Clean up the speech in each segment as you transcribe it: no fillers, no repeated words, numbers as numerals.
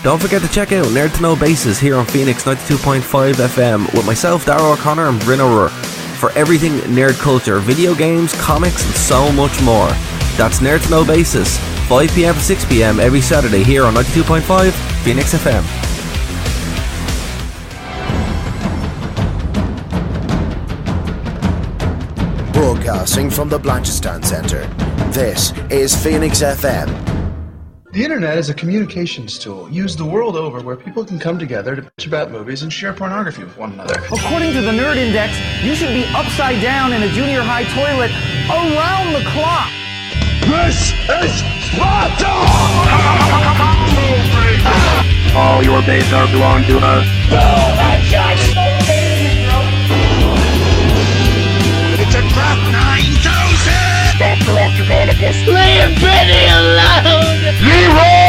Don't forget to check out Nerd to Know Bases here on Phoenix 92.5 FM with myself, Darragh O'Connor, and Bryn O'Rourke for everything nerd culture, video games, comics, and so much more. That's Nerd to Know Bases, 5pm to 6pm every Saturday here on 92.5 Phoenix FM. Broadcasting from the Blanchardstown Centre, this is Phoenix FM. The internet is a communications tool used the world over where people can come together to bitch about movies and share pornography with one another. According to the Nerd Index, you should be upside down in a junior high toilet around the clock. This is Sparta! All your base are belong to us. It's a crap 9000! Stop corrupting all of us. Leave Benny alone! Leroy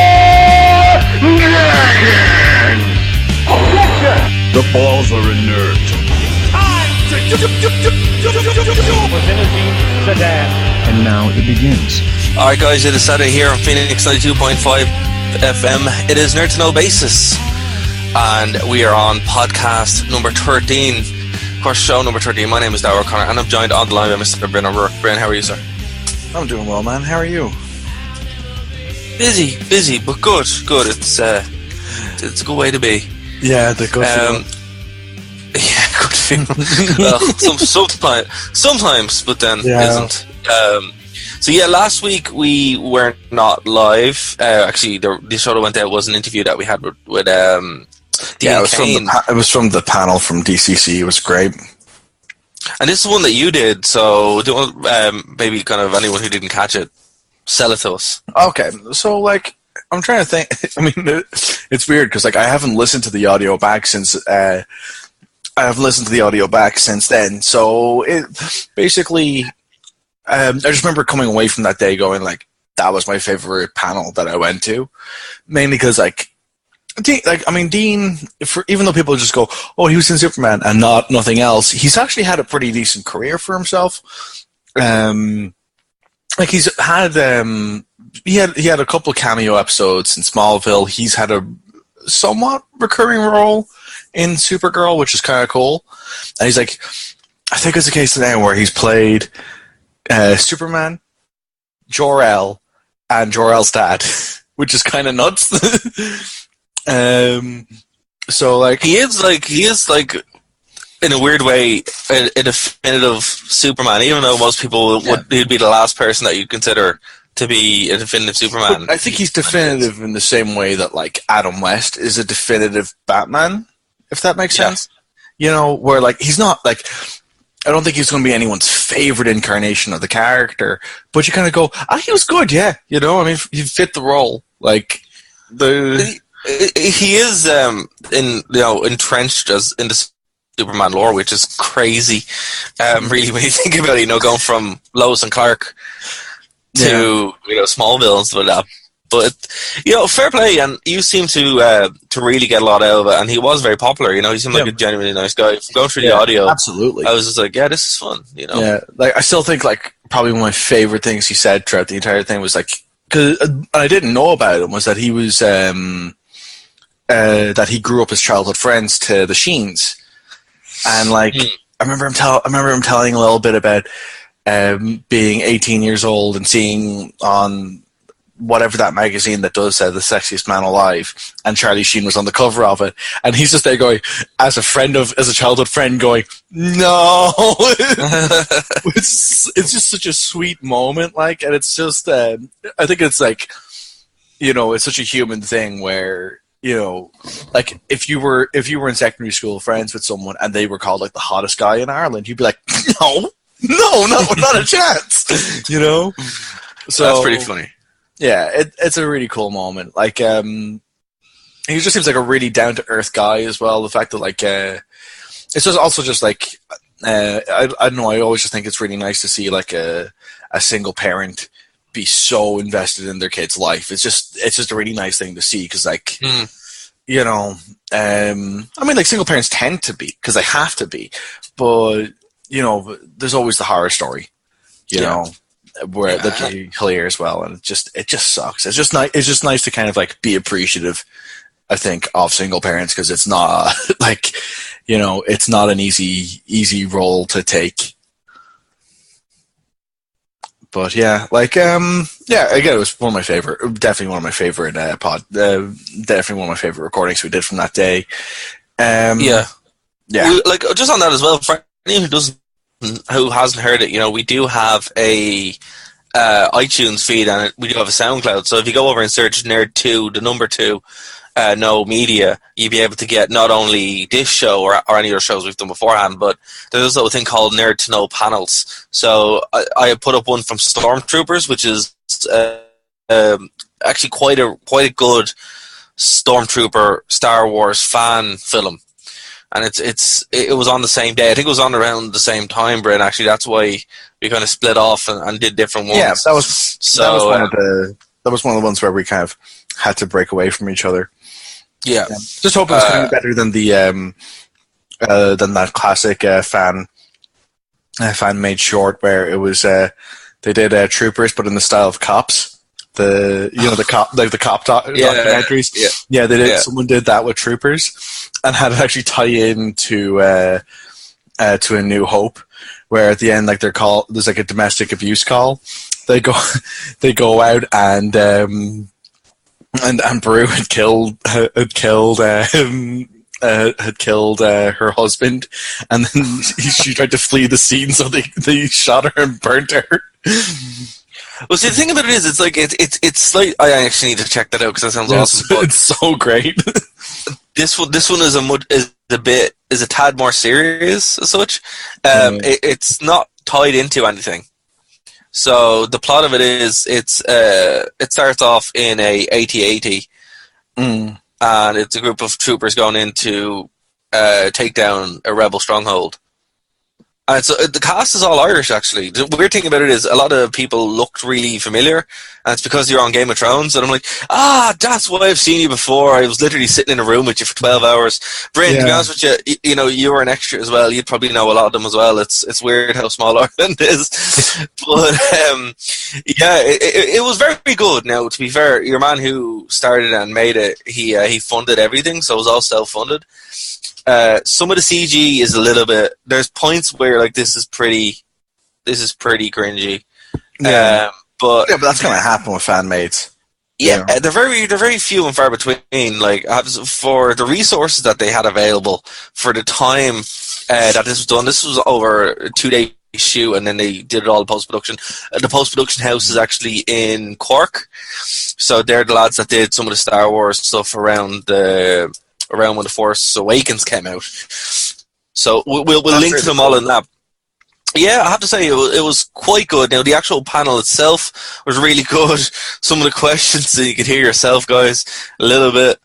Jenkins! The balls are inert. Time to sedan. And now it begins. Alright guys, it is Saturday here on Phoenix 92.5 FM. It is Nerd to Know Basis. And we are on podcast number 13. Of course, show number 13. My name is Darragh O'Connor and I'm joined on the line by Mr. Bryn O'Rourke. Bryn, how are you, sir? I'm doing well, man. How are you? Busy, but good. It's a good way to be. Yeah, the good feeling. Yeah, good feeling. Well, sometimes, but then isn't. So yeah, last week we were not live. Actually, the show that went out was an interview that we had with Dean Kain. It was from the panel from DCC. It was great. And this is one that you did, so do you want, maybe kind of anyone who didn't catch it, sell it to us. Okay, so like, I'm trying to think. I mean, it's weird because like I haven't listened to the audio back since then. So it basically, I just remember coming away from that day going like, that was my favorite panel that I went to, mainly because Dean, even though people just go, oh, he was in Superman and nothing else, he's actually had a pretty decent career for himself. He's had he had a couple of cameo episodes in Smallville. He's had a somewhat recurring role in Supergirl, which is kind of cool. And he's like, I think it's the case today where he's played Superman, Jor-El, and Jor-El's dad, which is kind of nuts. So like he is like in a weird way a definitive Superman, even though most people he'd be the last person that you'd consider to be a definitive Superman. But I think he's definitive in the same way that like Adam West is a definitive Batman, if that makes sense. You know, where like he's not like, I don't think he's going to be anyone's favorite incarnation of the character, but you kind of go, he was good, yeah. You know, I mean, he fit the role. Like he is entrenched as in the Superman lore, which is crazy. Really, when you think about it, going from Lois and Clark to Smallville and stuff like that. But fair play, and you seem to really get a lot out of it. And he was very popular. He seemed like a genuinely nice guy. Going through the audio, absolutely, I was just like, this is fun. Yeah, like I still think like probably one of my favorite things he said throughout the entire thing was like, because I didn't know about him, was that he was that he grew up as childhood friends to the Sheens, and like I remember him telling a little bit about being 18 years old and seeing on whatever that magazine that does The Sexiest Man Alive, and Charlie Sheen was on the cover of it, and he's just there going, as a childhood friend, going, no. It's just such a sweet moment, like, and it's just I think it's like, it's such a human thing where, like if you were in secondary school friends with someone and they were called like the hottest guy in Ireland, you'd be like, no, not a chance. So that's pretty funny. Yeah, it's a really cool moment. Like, he just seems like a really down to earth guy as well. The fact that like, it's just also just like, I don't know. I always just think it's really nice to see like a single parent be so invested in their kid's life. It's just a really nice thing to see because like, I mean, like single parents tend to be because they have to be, but there's always the horror story, where that's clear as well, and it just sucks. It's just nice to kind of like be appreciative I think, of single parents, because it's not like, it's not an easy role to take. But yeah, again, it was definitely one of my favorite definitely one of my favorite recordings we did from that day. Yeah. Just on that as well, for anyone who hasn't heard it, we do have a iTunes feed, and we do have a SoundCloud. So if you go over and search Nerd 2, the number 2, no media, you'll be able to get not only this show or any other shows we've done beforehand, but there's also a thing called Nerd to Know panels. So I put up one from Stormtroopers, which is actually quite a good Stormtrooper Star Wars fan film, and it was on the same day. I think it was on around the same time, Bryn. Actually, that's why we kind of split off and did different ones. Yeah, that was one of the ones where we kind of had to break away from each other. Yeah, just hoping it's going to be better than than that classic fan made short where it was they did Troopers but in the style of Cops. The cop documentaries. Yeah, they did. Yeah. Someone did that with Troopers and had it actually tie in to A New Hope, where at the end there's a domestic abuse call. They go out and Brew had killed her husband, and then she tried to flee the scene, so they shot her and burnt her. Well, see, the thing about it is, it's like I actually need to check that out because that sounds awesome. It's so great. This one is a tad more serious as such. It's not tied into anything. So the plot of it is it starts off in a AT-AT, and it's a group of troopers going in to take down a rebel stronghold. And so the cast is all Irish, actually. The weird thing about it is a lot of people looked really familiar, and it's because you're on Game of Thrones, and I'm like, that's why I've seen you before. I was literally sitting in a room with you for 12 hours. Bryn, to be honest with you, you were an extra as well. You'd probably know a lot of them as well. It's weird how small Ireland is. But, it was very good. Now, to be fair, your man who started and made it, he funded everything, so it was all self-funded. Some of the CG is a little bit. There's points where this is pretty cringy. Yeah, but that's gonna happen with fan mates. Yeah, they're very few and far between. For the resources that they had available for the time that this was done, this was over a 2-day shoot, and then they did it all in post-production. The post-production house is actually in Cork, so they're the lads that did some of the Star Wars stuff around when The Force Awakens came out. So we'll link to them all in that. Yeah, I have to say it was quite good. Now, the actual panel itself was really good. Some of the questions that you could hear yourself, guys, a little bit.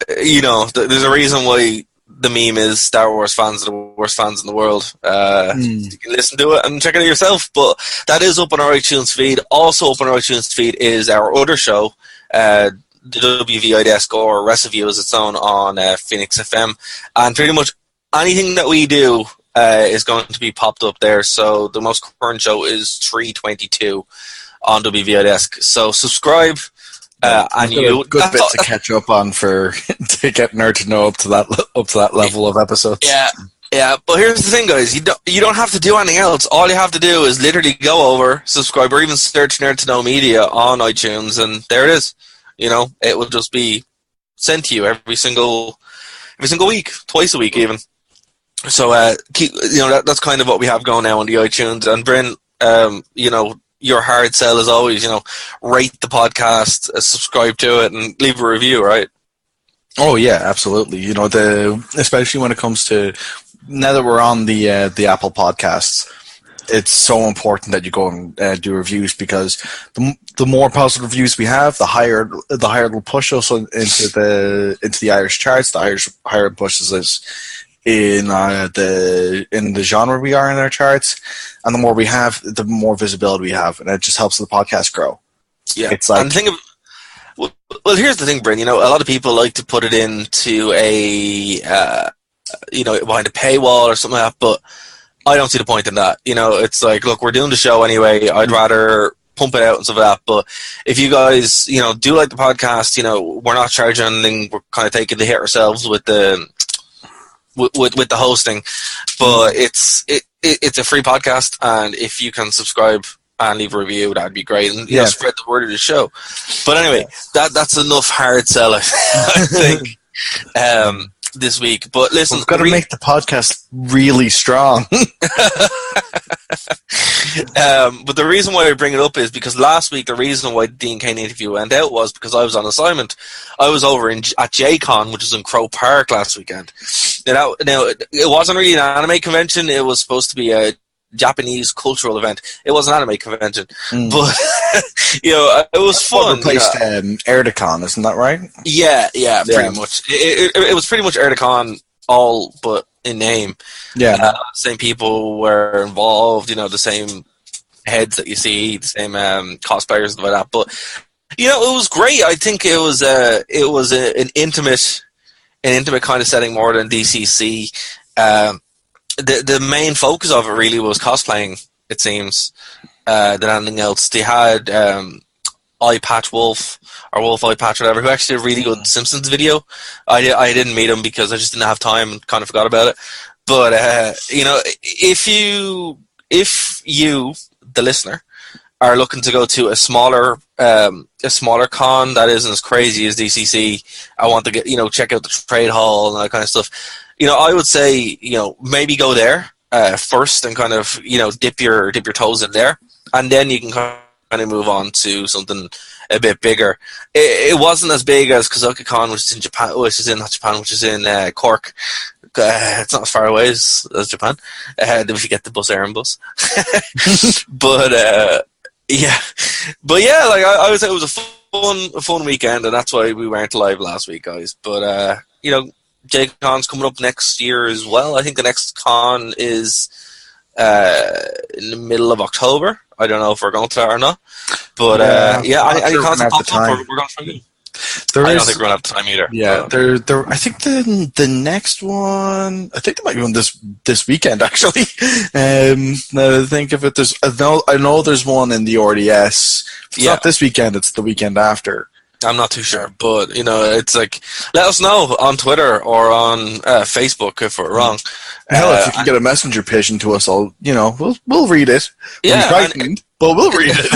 There's a reason why the meme is Star Wars fans are the worst fans in the world. You can listen to it and check it out yourself. But that is up on our iTunes feed. Also up on our iTunes feed is our other show, the WVI Desk, or Rest of You as it's known, on Phoenix FM, and pretty much anything that we do is going to be popped up there. So the most current show is 322 on WVI Desk. So subscribe, and you good bit to catch up on to get Nerd to Know up to that level of episodes. Yeah, but here's the thing, guys. You don't have to do anything else. All you have to do is literally go over, subscribe, or even search Nerd to Know Media on iTunes, and there it is. It will just be sent to you every single week, twice a week even. So that's kind of what we have going now on the iTunes. And Bryn, your hard sell is always, rate the podcast, subscribe to it, and leave a review, right? Oh yeah, absolutely. Especially when it comes to, now that we're on the Apple Podcasts, it's so important that you go and do reviews, because the more positive reviews we have, the higher it'll push us into the Irish charts. The higher it pushes us in the genre we are in our charts, and the more we have, the more visibility we have, and it just helps the podcast grow. Yeah, it's like, and well, here's the thing, Bryn. A lot of people like to put it into a behind a paywall or something like that, but I don't see the point in that. It's like, look, we're doing the show anyway. I'd rather pump it out and stuff like that. But if you guys, do like the podcast, we're not charging anything. We're kind of taking the hit ourselves with the hosting, but it's a free podcast, and if you can subscribe and leave a review, that'd be great, and spread the word of the show. But anyway, that's enough hard sell, I think, this week. But listen, we've got to make the podcast really strong. But the reason why I bring it up is because last week the reason why the Dean Kain interview went out was because I was on assignment. I was over at JCon, which was in Crow Park last weekend. Now, it wasn't really an anime convention. It was supposed to be a Japanese cultural event. It was an anime convention, but it was fun. Replaced Erdicon, isn't that right? Yeah, pretty much. It was pretty much Erdicon, all but in name. Yeah, same people were involved. The same heads that you see, the same cosplayers and stuff like that. But it was great. I think it was an intimate kind of setting more than DCC. The main focus of it really was cosplaying, it seems, than anything else. They had Eye Patch Wolf, or Wolf Eye Patch, whatever, who actually did a really good Simpsons video. I didn't meet him because I just didn't have time and kind of forgot about it. But if you, the listener, are looking to go to a smaller con that isn't as crazy as DCC, I want to get check out the trade hall and that kind of stuff. I would say maybe go there first and kind of dip your toes in there, and then you can kind of move on to something a bit bigger. It wasn't as big as Kazoku-Con, which is in Japan, which is in Cork. It's not as far away as Japan. If you get the bus, Air bus. But I would say it was a fun weekend, and that's why we weren't live last week, guys. But JCon's coming up next year as well. I think the next con is in the middle of October. I don't know if we're going to that or not. But any cons that pop up, we're going to try. I don't think we're going to have time either. Yeah, I think the next one, I think there might be one this weekend, actually. Now that I think of it, I know there's one in the RDS. If it's not this weekend, it's the weekend after. I'm not too sure, but it's like, let us know on Twitter or on Facebook if we're wrong. Hell, if you can get a messenger pigeon to us, we'll read it. We'll be frightened, but we'll read it.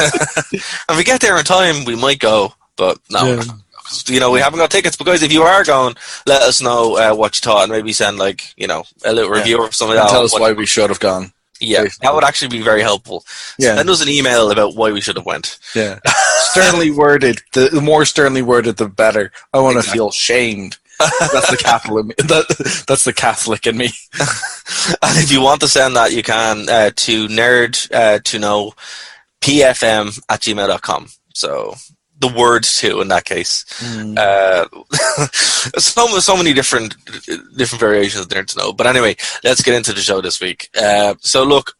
If we get there in time, we might go, but no. Yeah. We haven't got tickets, but guys, if you are going, let us know what you thought, and maybe send a little review or something. And tell us why we should have gone. Yeah, basically. That would actually be very helpful. Yeah. Send us an email about why we should have went. Yeah. Sternly worded. The more sternly worded, the better. I want to feel shamed. That's the Catholic in me. That's the Catholic in me. And if you want to send that, you can to nerd@gmail.com. So the words too in that case. So many different variations of Nerd to Know. But anyway, let's get into the show this week. So look,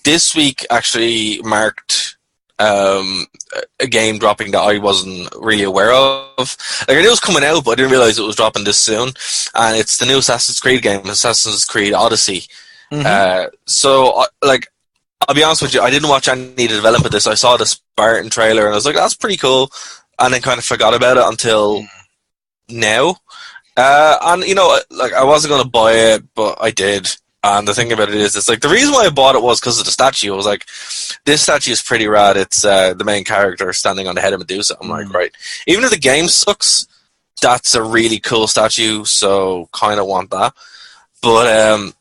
this week actually marked a game dropping that I wasn't really aware of. Like, I knew it was coming out, but I didn't realize it was dropping this soon. And it's the new Assassin's Creed game, Assassin's Creed Odyssey. So I'll be honest with you, I didn't watch any of the development of this. I saw the Spartan trailer and I was like, that's pretty cool. And then kind of forgot about it until now. And I wasn't going to buy it, but I did. And the thing about it is, it's like, the reason why I bought it was because of the statue. I was like, this statue is pretty rad. It's the main character standing on the head of Medusa. I'm like, right. Even if the game sucks, that's a really cool statue, so kind of want that. But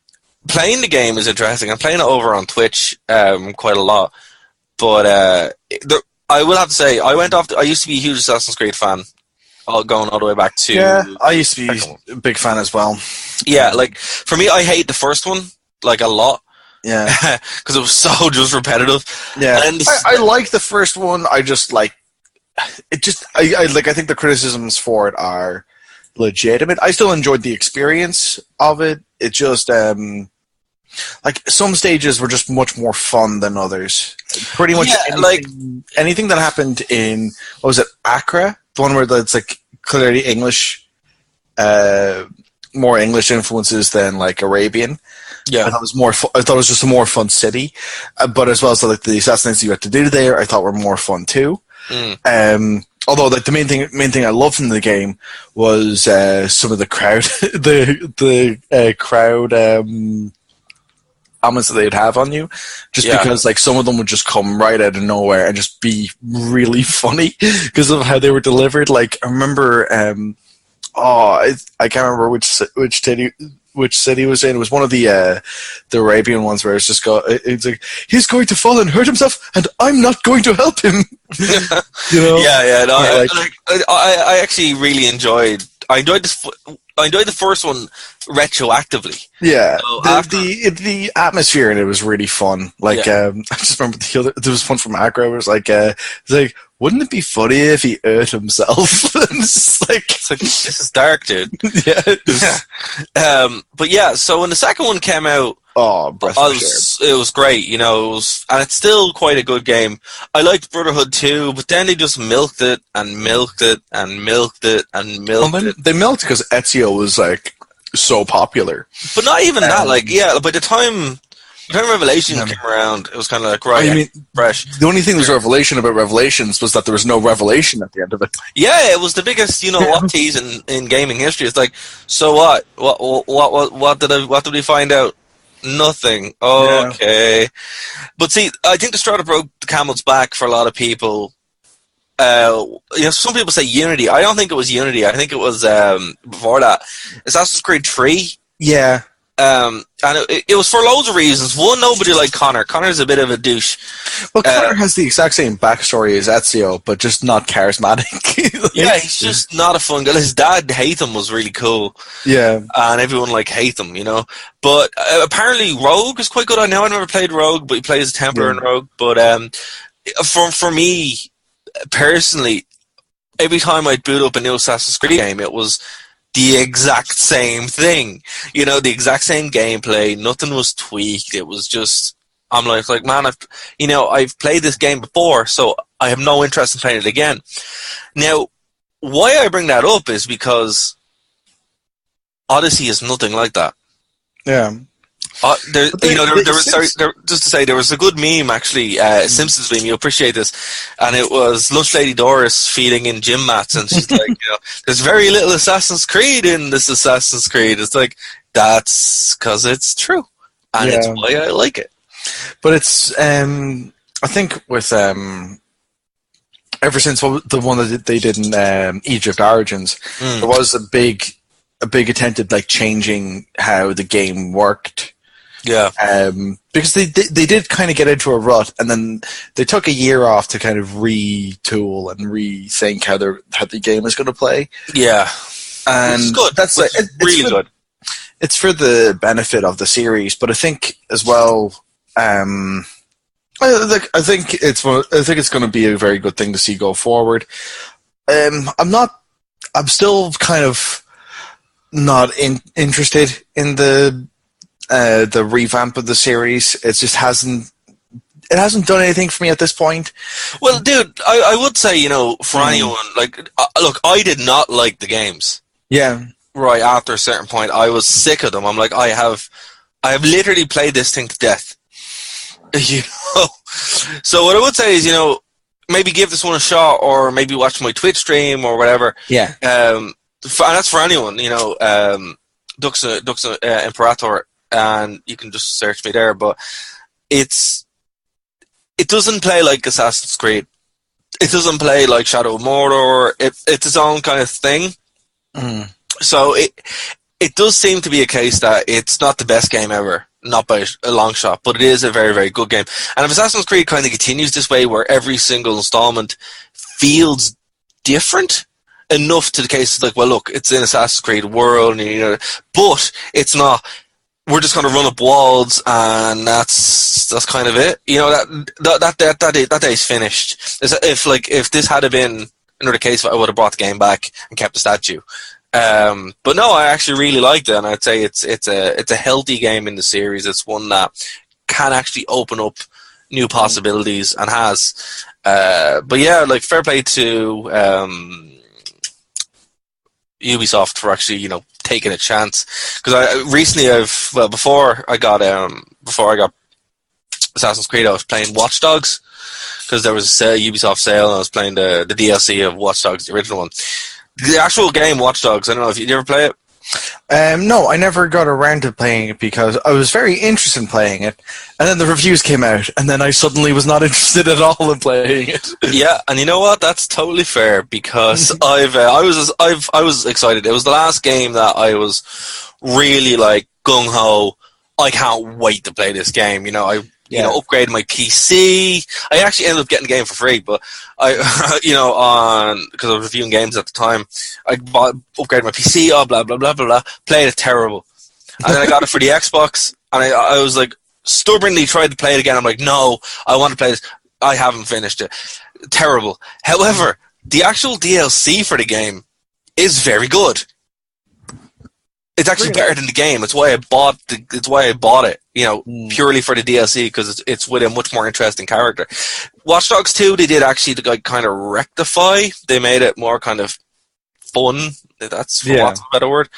playing the game is interesting. I'm playing it over on Twitch quite a lot. But I will have to say, I used to be a huge Assassin's Creed fan, going all the way back to... Yeah, I used to be a big fan as well. Yeah, like, for me, I hate the first one, like, a lot. Yeah. Because it was so just repetitive. Yeah. And I like the first one. I just, like... I think the criticisms for it are legitimate. I still enjoyed the experience of it. It just... some stages were just much more fun than others. Pretty much anything that happened in, what was it, Accra? The one where it's like clearly English, more English influences than like Arabian. Yeah, I thought it was more. I thought it was just a more fun city, but as well as like the assassinations you had to do there, I thought were more fun too. Although like the main thing I loved in the game was some of the crowd, the crowd comments that they'd have on you, just because like some of them would just come right out of nowhere and just be really funny because of how they were delivered. Like I remember, I can't remember which city it was in. It was one of the Arabian ones where it's just it's like he's going to fall and hurt himself, and I'm not going to help him. You know? Yeah. No, I actually really enjoyed. I enjoyed the first one retroactively. Yeah, so the atmosphere in it was really fun. Like I just remember there was one from Aggro. It was like it's like, wouldn't it be funny if he hurt himself? It's like this is dark, dude. Yeah. But yeah, so when the second one came out, it was great. You know, and it's still quite a good game. I liked Brotherhood 2, but then they just milked it and milked it and milked it and milked it. They milked because Ezio was like so popular. But not even that. Like, by the time Revelations came around, it was kind of like fresh. The only thing that was revelation about Revelations was that there was no revelation at the end of it. Yeah, it was the biggest, what tease in gaming history. It's like, so what? What did we find out? Nothing. Okay. But see, I think the straw that broke the camel's back for a lot of people. Some people say Unity. I don't think it was Unity. I think it was before that. Assassin's Creed 3. Yeah. And it was for loads of reasons. One, nobody liked Connor. Connor's a bit of a douche. Well, Connor has the exact same backstory as Ezio, but just not charismatic. Yeah, he's just not a fun guy. His dad, Hatham, was really cool. Yeah. And everyone liked Hatham, But apparently Rogue is quite good. I know I never played Rogue, but he plays a Templar in Rogue. But for me, personally, every time I'd boot up a new Assassin's Creed game, it was the exact same thing. The exact same gameplay. Nothing was tweaked. It was just, I'm like, man, I've played this game before, so I have no interest in playing it again. Now, why I bring that up is because Odyssey is nothing like that. Yeah. Just to say, there was a good meme actually, Simpsons meme. You appreciate this, and it was Lunch Lady Doris feeding in gym mats, and she's like, there's very little Assassin's Creed in this Assassin's Creed. It's like, that's because it's true, and it's why I like it. But it's, I think with ever since the one that they did in Egypt Origins, there was a big attempt at like changing how the game worked. Yeah. Because they did kind of get into a rut, and then they took a year off to kind of retool and rethink how the game is going to play. Yeah. And it's good. It's really good. It's for the benefit of the series, but I think as well, I think it's going to be a very good thing to see go forward. I'm still kind of not interested in the revamp of the series. It just hasn't done anything for me at this point. Well, dude, I would say, for anyone, like, look, I did not like the games. Yeah. Right after a certain point, I was sick of them. I'm like, I have literally played this thing to death. So what I would say is, maybe give this one a shot, or maybe watch my Twitch stream or whatever. Yeah. And that's for anyone, Dux Imperator, and you can just search me there. But it doesn't play like Assassin's Creed. It doesn't play like Shadow of Mordor. It's its own kind of thing. So it does seem to be a case that it's not the best game ever, not by a long shot, but it is a very, very good game. And if Assassin's Creed kind of continues this way, where every single installment feels different enough to the case of like, well, look, it's an Assassin's Creed world, but it's not. We're just going to run up walls, and that's kind of it. That day's finished. If this had been another case, I would have brought the game back and kept the statue. But no, I actually really liked it, and I'd say it's a healthy game in the series. It's one that can actually open up new possibilities, and has. But yeah, like, fair play to Ubisoft for actually, taking a chance, because before I got Assassin's Creed, I was playing Watch Dogs, because there was a Ubisoft sale, and I was playing the DLC of Watch Dogs, the original one. The actual game Watch Dogs, I don't know if you ever play it. No, I never got around to playing it because I was very interested in playing it, and then the reviews came out, and then I suddenly was not interested at all in playing it. Yeah, and you know what? That's totally fair, because I was excited. It was the last game that I was really like gung ho. I can't wait to play this game. I upgraded my PC. I actually ended up getting the game for free, but because I was reviewing games at the time, I upgraded my PC. Blah blah blah blah blah. Played it terrible, and then I got it for the Xbox, and I was like stubbornly tried to play it again. I'm like, no, I want to play this. I haven't finished it. Terrible. However, the actual DLC for the game is very good. It's actually better than the game. It's why I bought it. Purely for the DLC, because it's with a much more interesting character. Watch Dogs 2, they did actually kind of rectify. They made it more kind of fun. That's for want of a better word,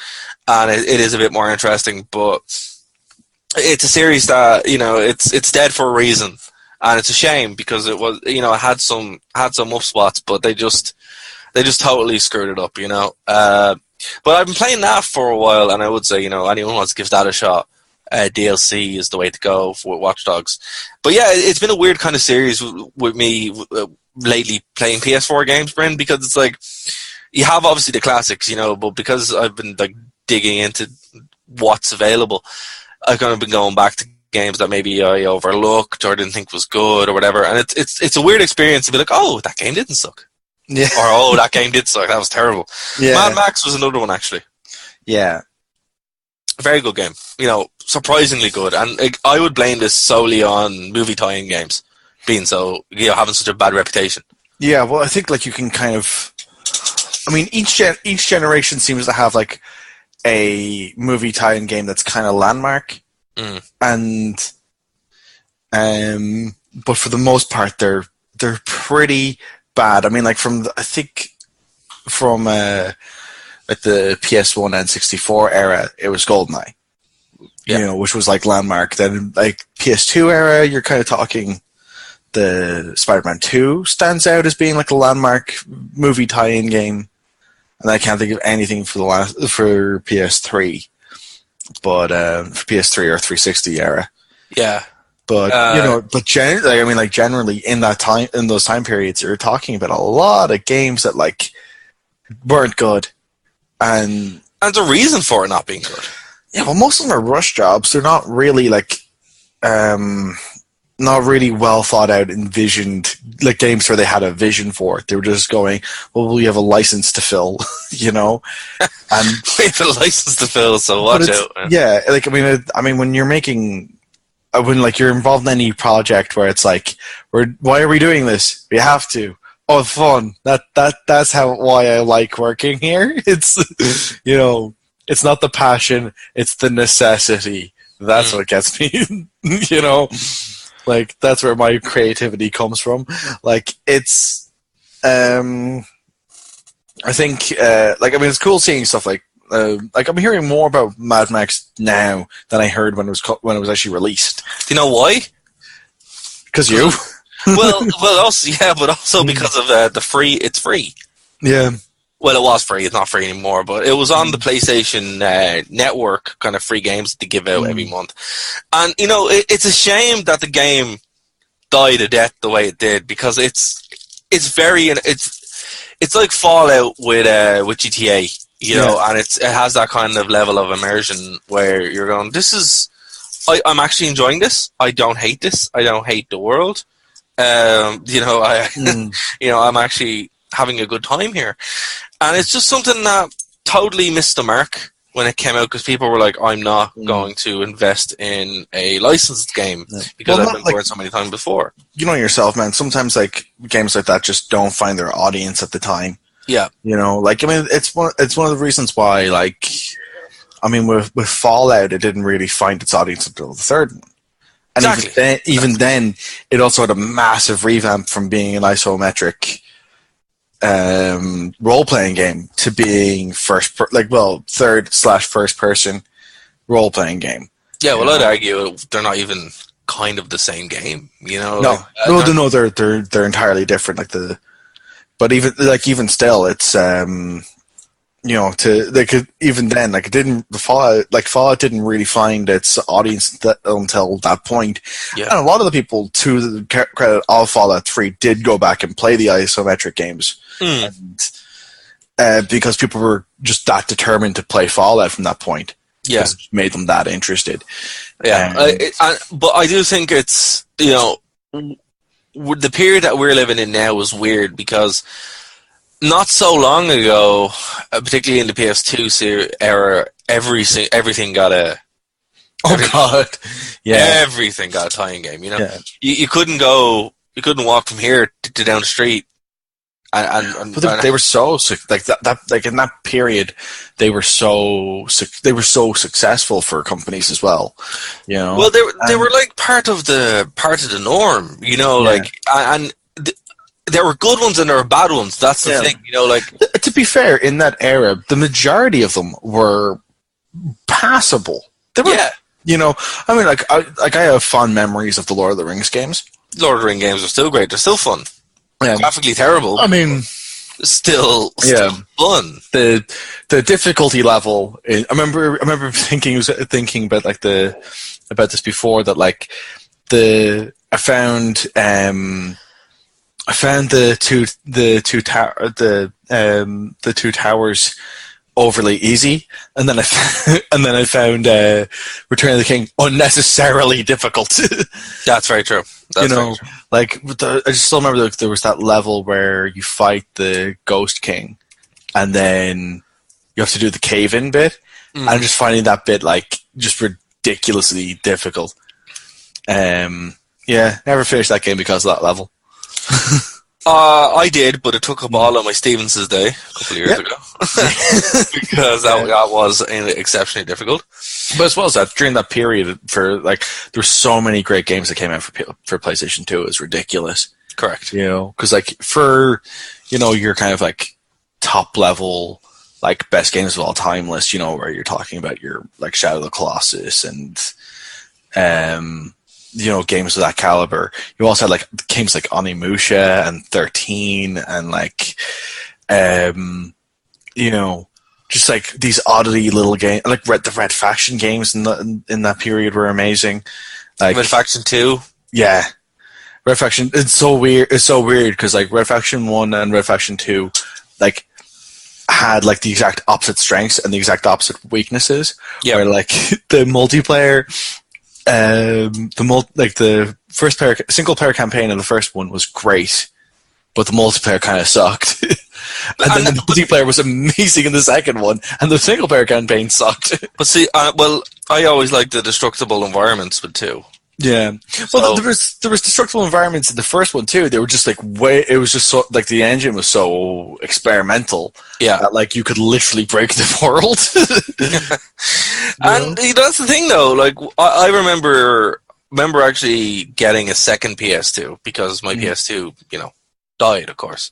and it is a bit more interesting. But it's a series that it's dead for a reason, and it's a shame because it was it had some up spots, but they just totally screwed it up. But I've been playing that for a while, and I would say, anyone wants to give that a shot, DLC is the way to go for Watch Dogs. But yeah, it's been a weird kind of series with me lately playing PS4 games, Bryn, because it's like, you have obviously the classics, but because I've been like digging into what's available, I've kind of been going back to games that maybe I overlooked or didn't think was good or whatever, and it's a weird experience to be like, oh, that game didn't suck. Yeah. Or, oh, that game did suck. That was terrible. Yeah. Mad Max was another one, actually. Yeah. Very good game. Surprisingly good. And I would blame this solely on movie tie-in games being so, having such a bad reputation. Yeah, well, I think like you can kind of, each generation seems to have like a movie tie-in game that's kind of landmark, and but for the most part they're pretty bad. Like from the PS1 and 64 era, it was GoldenEye, which was like landmark. Then like PS2 era, you're kind of talking the Spider-Man 2 stands out as being like a landmark movie tie-in game, and I can't think of anything for PS3, but for PS3 or 360 era. Yeah. But generally in those time periods, you're talking about a lot of games that like weren't good, and there's a reason for it not being good. Yeah, well, most of them are rush jobs. They're not really like, not really well thought out, envisioned like games where they had a vision for it. They were just going, well, we have a license to fill, and we have a license to fill, so watch out. Man. Yeah, like when you're making. When like you're involved in any project where it's like, why are we doing this? We have to. Oh, fun. That's why I like working here. It's it's not the passion, it's the necessity. That's what gets me. Like that's where my creativity comes from. Like it's, I think it's cool seeing stuff like I'm hearing more about Mad Max now than I heard when it was actually released. Do you know why? Because you. well, also but also because of the free. It's free. Yeah. Well, it was free. It's not free anymore, but it was on the PlayStation Network, kind of free games that they give out every month. And it's a shame that the game died a death the way it did, because it's like Fallout with GTA. And it has that kind of level of immersion where you're going, I'm actually enjoying this. I don't hate this. I don't hate the world. I'm actually having a good time here. And it's just something that totally missed the mark when it came out, because people were like, I'm not going to invest in a licensed game because I've been bored so many times before. You know yourself, man. Sometimes like games like that just don't find their audience at the time. Yeah. It's one of the reasons why, with Fallout, it didn't really find its audience until the third one. And even then, it also had a massive revamp from being an isometric role-playing game to being third/first person role-playing game. Yeah, well, I'd argue they're not even kind of the same game. No, they're entirely different. But even still, it's Fallout didn't really find its audience until that point. Yeah. And a lot of the people, to the credit of Fallout 3, did go back and play the isometric games. And, because people were just that determined to play Fallout from that point. Yeah. It made them that interested. Yeah. But I do think it's, the period that we're living in now is weird because not so long ago, particularly in the PS2 era, everything got a... Everything got a tie-in game, Yeah. You couldn't walk from here to down the street. But they were so in that period, they were so successful for companies as well. Well, they were like part of the norm. And there were good ones and there were bad ones. That's the thing. To be fair, in that era, the majority of them were passable. They were, I have fond memories of the Lord of the Rings games. Lord of the Rings games are still great. They're still fun. Yeah. Graphically terrible. I mean, still fun. The difficulty level. I remember thinking about about this before, that I found the two towers overly easy, and then I found Return of the King unnecessarily difficult. That's very true. Very true. I just still remember there was that level where you fight the Ghost King, and then you have to do the cave-in bit. And I'm just finding that bit just ridiculously difficult. Never finished that game because of that level. I did, but it took up all of my Stevens's day a couple of years ago because that was exceptionally difficult. But as well as that, during that period, there were so many great games that came out for PlayStation 2. It was ridiculous. Correct. Because for your kind of top level best games of all time list, where you're talking about your Shadow of the Colossus and games of that caliber. You also had games like Onimusha and 13 and just these oddity little games, the Red Faction games in that period were amazing. Red Faction 2? Yeah. Red Faction, it's so weird because Red Faction 1 and Red Faction 2 had the exact opposite strengths and the exact opposite weaknesses. Yeah. Where the multiplayer, the first single player campaign of the first one was great, but the multiplayer kind of sucked. and then the multiplayer was amazing in the second one, and the single player campaign sucked. But see, I always liked the destructible environments with 2. Yeah. Well, there was destructible environments in the first one too. They were just it was just so the engine was so experimental. Yeah. That you could literally break the world. And that's the thing though. I remember actually getting a second PS2 because my PS2, died, of course,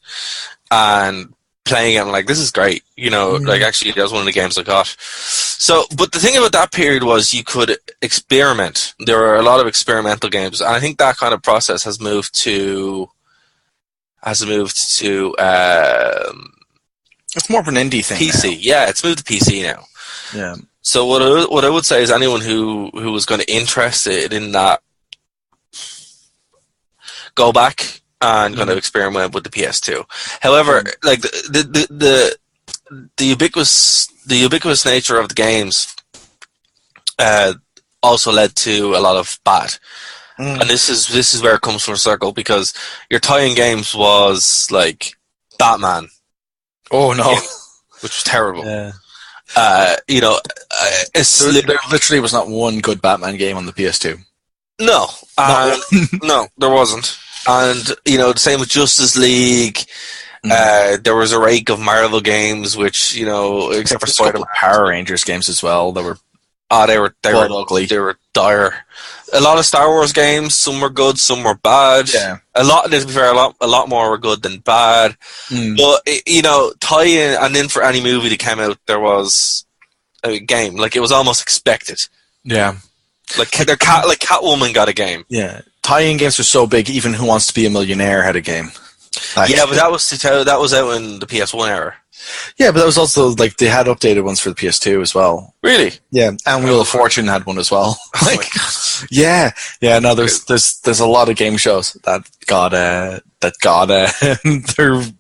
and playing it. I'm like, this is great. Actually, that was one of the games I got. So, but the thing about that period was you could experiment. There were a lot of experimental games, and I think that kind of process has moved to. It's more of an indie thing. PC, now. Yeah, it's moved to PC now. Yeah. So what I would say is anyone who was going to interested in that, go back and kind of experiment with the PS2. However, the ubiquitous nature of the games also led to a lot of bad. And this is where it comes full circle, because your tie-in games was Batman. Oh no, which was terrible. Yeah. There literally was not one good Batman game on the PS2. No, no, there wasn't. And the same with Justice League. There was a rake of Marvel games, which except for Power Rangers games as well. That were Oh, they were ugly. They were dire. A lot of Star Wars games. Some were good, some were bad. Yeah. To be fair, a lot more were good than bad. But tie in, and then for any movie that came out, there was a game. Like, it was almost expected. Yeah. Like Catwoman got a game. Yeah. Tie-in games were so big. Even Who Wants to Be a Millionaire had a game. But that was out in the PS1 era. Yeah, but that was also, like, they had updated ones for the PS2 as well. Really? Yeah, and Wheel of Fortune had one as well. Like, yeah. No, there's a lot of game shows that got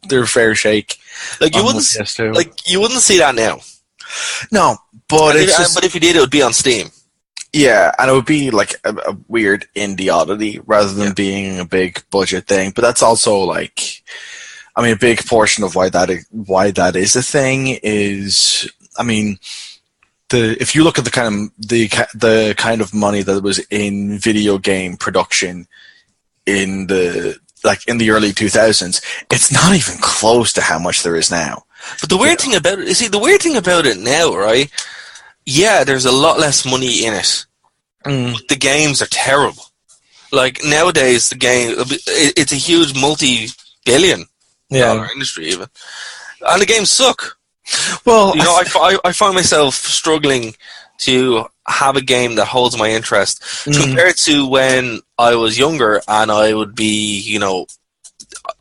their fair shake. Like, you wouldn't see that now. No, but if you did, it would be on Steam. Yeah, and it would be like a weird indie oddity rather than being a big budget thing. But that's also like, I mean, a big portion of why that is a thing is, I mean, if you look at the kind of money that was in video game production in the early 2000s, it's not even close to how much there is now. But the weird thing about it now, right? Yeah, there's a lot less money in it. But the games are terrible. Like, nowadays, it's a huge multi-billion dollar industry, even. And the games suck. Well, I find myself struggling to have a game that holds my interest compared to when I was younger and I would be,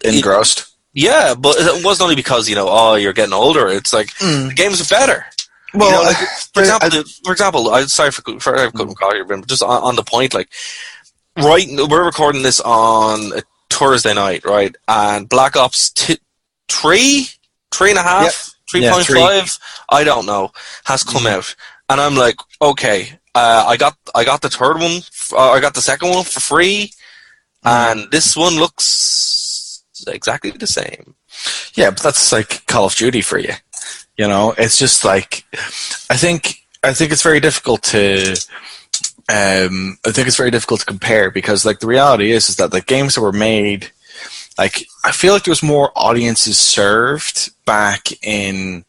engrossed. Yeah, but it wasn't only because, you're getting older. It's like, the games are better. Well, for example, I'm sorry for cutting call here, but just on the point, like, right, we're recording this on a Thursday night, right? And Black Ops 3.5, 3.5, I don't know, has come out, and I'm like, okay, I got the third one, I got the second one for free, and this one looks exactly the same. Yeah, but that's like Call of Duty for you. It's just like, I think it's very difficult to compare because, like, the reality is that the games that were made, like, I feel like there was more audiences served back in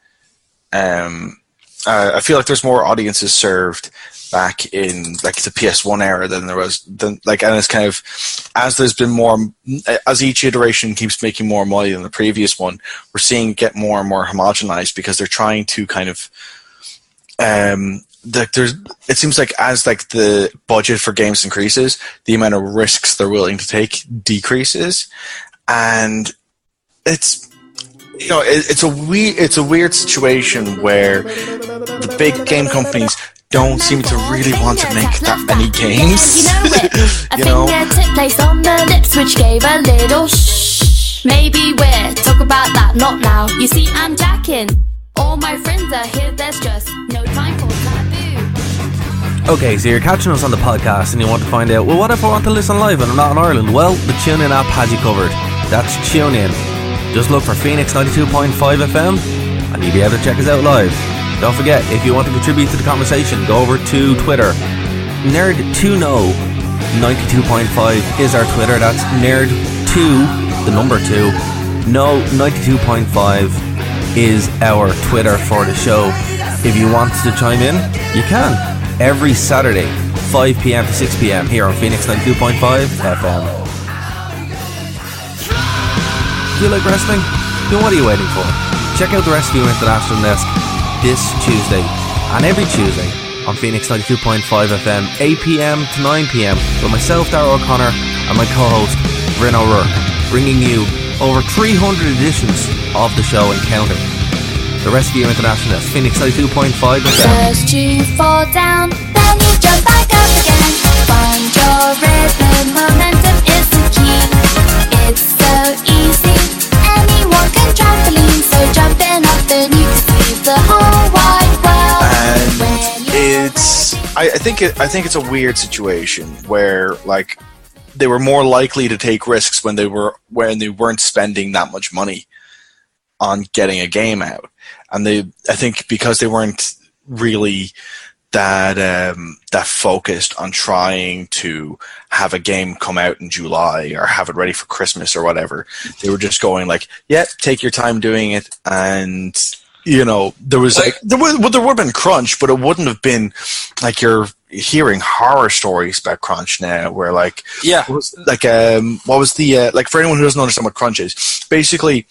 I feel like there's more audiences served back in, like, the PS1 era than there was and it's kind of, as there's been more, as each iteration keeps making more money than the previous one, we're seeing it get more and more homogenized because they're trying to kind of it seems like as, like, the budget for games increases, the amount of risks they're willing to take decreases, and it's it's a weird situation where the big game companies don't seem to really want to make that many games. You know, a fingertip placed on the lips, which gave a little shh. Maybe we'll talk about that, not now. You see, I'm jacking. All my friends are here. There's just no time for taboo. Okay, so you're catching us on the podcast and you want to find out, well, what if I want to listen live and I'm not in Ireland? Well, the TuneIn app has you covered. That's TuneIn. Just look for Phoenix 92.5 FM and you'll be able to check us out live. Don't forget, if you want to contribute to the conversation, go over to Twitter. Nerd2No92.5 is our Twitter. That's Nerd2, the number 2. No 92.5 is our Twitter for the show. If you want to chime in, you can. Every Saturday, 5 p.m. to 6 p.m. here on Phoenix 92.5 FM. Do you like wrestling? Then what are you waiting for? Check out the Wrestling International Desk this Tuesday and every Tuesday on Phoenix 92.5 FM, 8 p.m. to 9 p.m. with myself, Darragh O'Connor, and my co-host, Bryn O'Rourke, bringing you over 300 editions of the show and counting. The Rescue International Desk, Phoenix 92.5 FM. First you fall down, then you jump back up again. Find your rhythm, momentum is the key. It's so easy, anyone can trampoline. So jumping up, then you can see the whole wide world. And I think it's a weird situation where, like, they were more likely to take risks when they weren't spending that much money on getting a game out, and I think because they weren't really that focused on trying to have a game come out in July or have it ready for Christmas or whatever, they were just going like, yeah, take your time doing it, and you know, there was like there would have been crunch, but it wouldn't have been like you're hearing horror stories about crunch now, where like what was the like for anyone who doesn't understand what crunch is, basically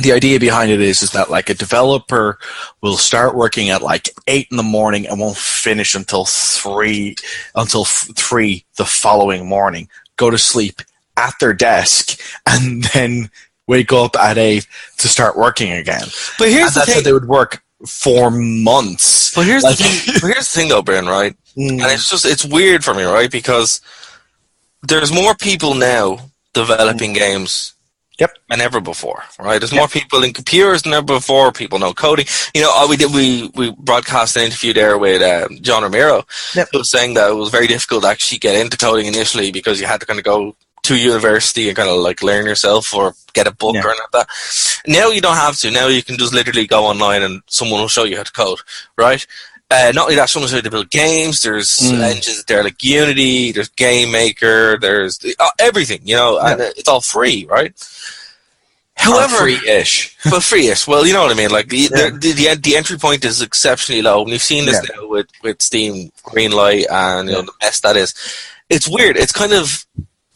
the idea behind it is that like a developer will start working at like 8 in the morning and won't finish until 3 the following morning, go to sleep at their desk, and then wake up at 8 to start working again. But here's the thing. That's how they would work for months. But here's the thing. But here's the thing, though, Brian. Right, and it's weird for me, right, because there's more people now developing games than ever before. Right, there's more people in computers than ever before. People know coding. You know, we broadcast an interview there with John Romero, who was saying that it was very difficult to actually get into coding initially because you had to kind of go to university and kind of like learn yourself or get a book or anything like that. Now you don't have to. Now you can just literally go online and someone will show you how to code, right? Not only that, someone will show you to build games. There's engines there like Unity, there's Game Maker, there's everything, you know, and it's all free, right? However, free-ish. But free-ish. Well, you know what I mean. Like the entry point is exceptionally low. And we've seen this now with Steam Greenlight and you know the mess that is. It's weird. It's kind of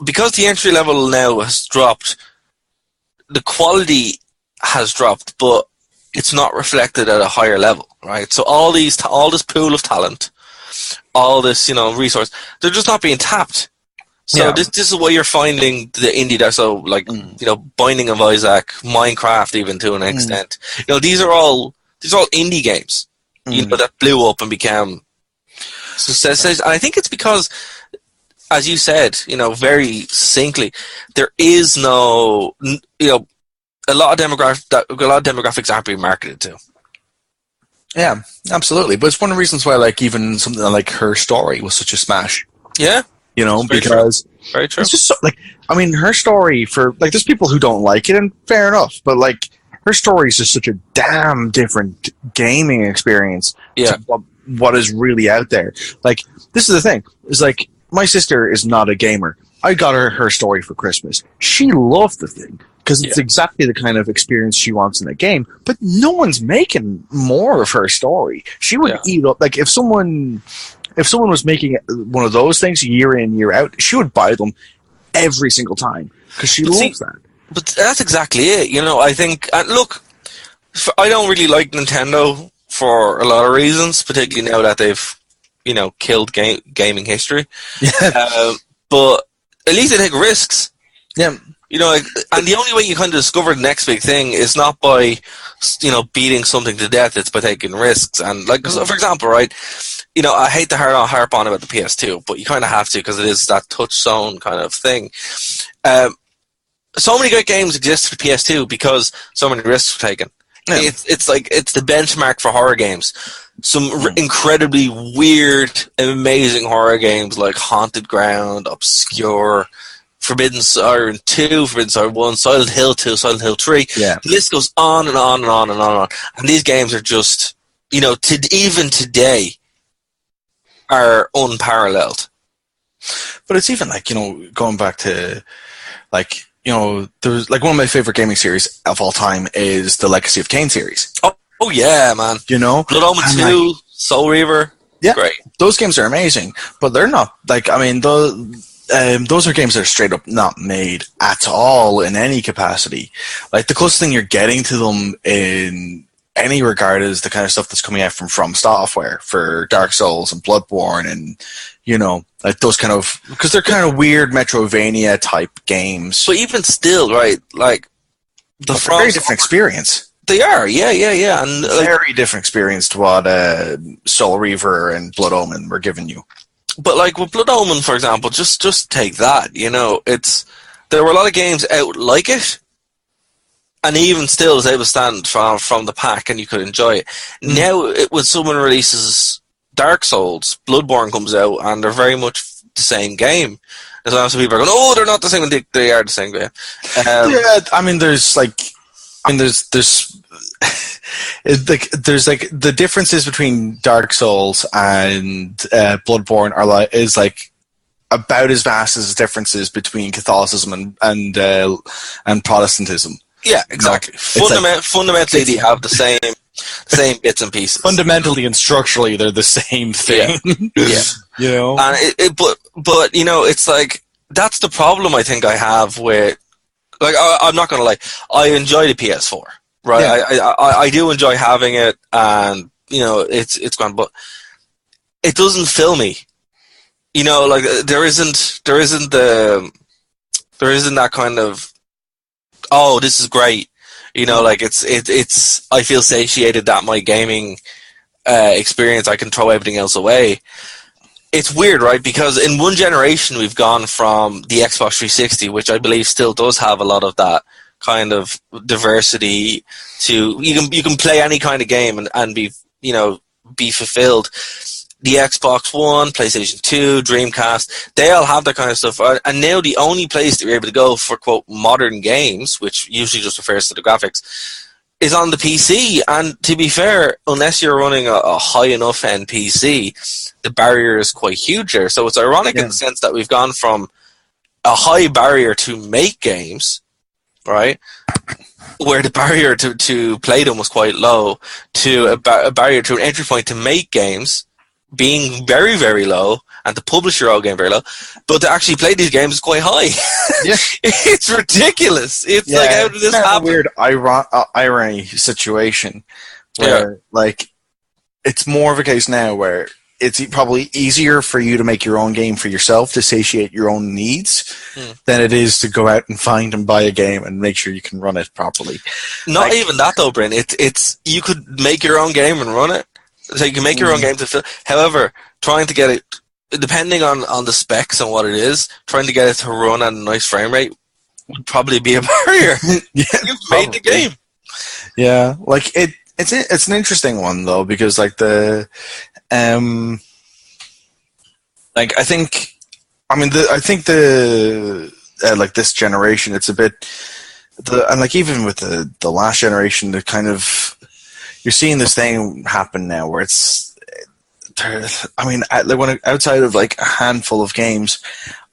because the entry level now has dropped, the quality has dropped, but it's not reflected at a higher level, right? So all this pool of talent, all this, you know, resource, they're just not being tapped. So this is why you're finding the indie that so like you know, Binding of Isaac, Minecraft, even to an extent. You know, these are all indie games, you know, that blew up and became successes. And I think it's because, as you said, you know, very succinctly, there is no, you know, a lot of demographics aren't being marketed to. Yeah, absolutely. But it's one of the reasons why, like, even something like Her Story was such a smash. Yeah, you know, very because very true. It's just so, like, I mean, Her Story, for like, there's people who don't like it, and fair enough. But like, Her Story is just such a damn different gaming experience to what is really out there. Like, this is the thing. Is like, my sister is not a gamer. I got her Story for Christmas. She loved the thing because it's exactly the kind of experience she wants in a game. But no one's making more of Her Story. She would eat up, like, if someone was making one of those things year in, year out, she would buy them every single time because she loves that. But that's exactly it. You know, I think, look, I don't really like Nintendo for a lot of reasons, particularly now that they've, you know, killed gaming history. But at least they take risks. Yeah. You know, like, and the only way you kind of discover the next big thing is not by, you know, beating something to death. It's by taking risks. And, like, so for example, right, you know, I hate to harp on about the PS2, but you kind of have to because it is that touch zone kind of thing. So many great games exist for the PS2 because so many risks were taken. Yeah. It's like, it's the benchmark for horror games. Some incredibly weird, amazing horror games like Haunted Ground, Obscure, Forbidden Siren 2, Forbidden Siren 1, Silent Hill 2, Silent Hill 3. Yeah. The list goes on and on and on and on and on. And these games are just, you know, even today are unparalleled. But it's even like, you know, going back to, like, you know, there's like one of my favorite gaming series of all time is the Legacy of Kain series. Oh yeah, man. You know? Blood Omen 2, like, Soul Reaver. Yeah. Great. Those games are amazing, but they're not, like, I mean, those are games that are straight up not made at all in any capacity. Like, the closest thing you're getting to them in any regard is the kind of stuff that's coming out from Software for Dark Souls and Bloodborne and, you know, like those kind of, because they're kind of weird Metrovania type games. But even still, right, like, the very different experience. They are, yeah. And very different experience to what Soul Reaver and Blood Omen were giving you. But like with Blood Omen, for example, just take that. You know, there were a lot of games out like it, and even still, they would stand from the pack, and you could enjoy it. Now, when someone releases Dark Souls, Bloodborne comes out, and they're very much the same game. There's lots of people are going, "Oh, they're not the same," and they are the same game. Yeah, I mean, there's like the differences between Dark Souls and Bloodborne is like about as vast as the differences between Catholicism and Protestantism. Yeah, exactly. Fundamentally, they have the same bits and pieces. Fundamentally and structurally, they're the same thing. Yeah. You know? And but you know, it's like, that's the problem I think I have with, like, I'm not going to lie, I enjoy the PS4, right? Yeah. I do enjoy having it, and, you know, it's gone, but it doesn't fill me. You know, like, there isn't that kind of, oh, this is great. You know, like, it's I feel satiated that my gaming experience, I can throw everything else away. It's weird, right? Because in one generation, we've gone from the Xbox 360, which I believe still does have a lot of that kind of diversity, to you can play any kind of game and be, you know, be fulfilled. The Xbox One, PlayStation 2, Dreamcast, they all have that kind of stuff. And now the only place that you're able to go for, quote, modern games, which usually just refers to the graphics, is on the PC. And to be fair, unless you're running a high enough end PC, the barrier is quite huge there. So it's ironic in the sense that we've gone from a high barrier to make games, right, where the barrier to play them was quite low, to a barrier to an entry point to make games being very, very low, and to publish your own game very low, but to actually play these games is quite high. Yeah. It's ridiculous. It's like, how did this happen? A weird irony situation where, like, it's more of a case now where it's probably easier for you to make your own game for yourself to satiate your own needs than it is to go out and find and buy a game and make sure you can run it properly. Not like, even that though, Bryn. It's you could make your own game and run it. So you can make your own game to fill. However, trying to get it, depending on the specs and what it is, trying to get it to run at a nice frame rate would probably be a barrier. You've made the game. Yeah, like it's an interesting one though, because like like I think like this generation, it's a bit and like even with the last generation, the kind of, you're seeing this thing happen now where it's, I mean, when outside of like a handful of games,